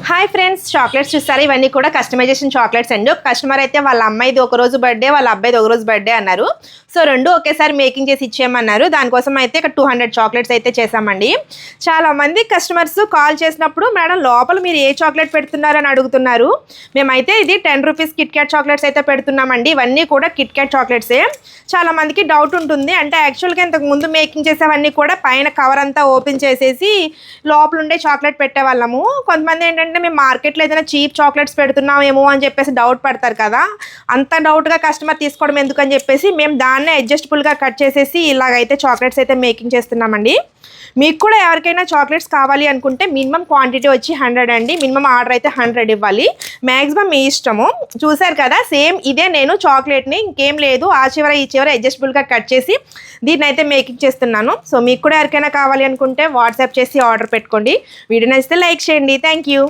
Hi friends, chocolates చూస్తారు. ఇవన్నీ కూడా కస్టమైజేషన్ చాక్లెట్స్ అండి. ఒక కస్టమర్ అయితే వాళ్ళ అమ్మాయిది ఒక రోజు బర్త్డే, వాళ్ళ అబ్బాయిది ఒక రోజు బర్త్డే అన్నారు. సో రెండు ఒకేసారి మేకింగ్ చేసి ఇచ్చేయమన్నారు. దానికోసం అయితే ఇక్కడ 200 చాక్లెట్స్ అయితే చేసామండి. చాలా మంది కస్టమర్స్ కాల్ చేసినప్పుడు మేడం లోపల మీరు ఏ చాక్లెట్ పెడుతున్నారు అని అడుగుతున్నారు. మేమైతే ఇది 10 రూపీస్ కిట్ క్యాట్ చాక్లెట్స్ అయితే పెడుతున్నామండి. ఇవన్నీ కూడా కిట్ క్యాట్ చాక్లెట్సే. చాలా మందికి డౌట్ ఉంటుంది, అంటే యాక్చువల్గా ఇంతకు ముందు మేకింగ్ చేసేవన్నీ కూడా పైన కవర్ అంతా ఓపెన్ చేసేసి లోపల ఉండే చాక్లెట్ పెట్టేవాళ్ళము. కొంతమంది ఏంటంటే మేము మార్కెట్లో ఏదైనా చీప్ చాక్లెట్స్ పెడుతున్నామేమో అని చెప్పేసి డౌట్ పడతారు కదా. అంత డౌట్గా కస్టమర్ తీసుకోవడం ఎందుకని చెప్పేసి మేము దాన్నే అడ్జస్టబుల్గా కట్ చేసేసి ఇలాగైతే చాక్లెట్స్ అయితే మేకింగ్ చేస్తున్నామండి. మీకు కూడా ఎవరికైనా చాక్లెట్స్ కావాలి అనుకుంటే మినిమం క్వాంటిటీ వచ్చి 100 అండి. మినిమం ఆర్డర్ అయితే 100 ఇవ్వాలి. మ్యాక్సిమం మీ ఇష్టము. చూసారు కదా, సేమ్ ఇదే నేను చాక్లెట్ని ఇంకేం లేదు ఆ చివర ఈ చివర అడ్జస్టబుల్గా కట్ చేసి దీన్ని అయితే మేకింగ్ చేస్తున్నాను. సో మీకు కూడా ఎవరికైనా కావాలి అనుకుంటే వాట్సాప్ చేసి ఆర్డర్ పెట్టుకోండి. వీడియో నచ్చితే లైక్ చేయండి. Thank you.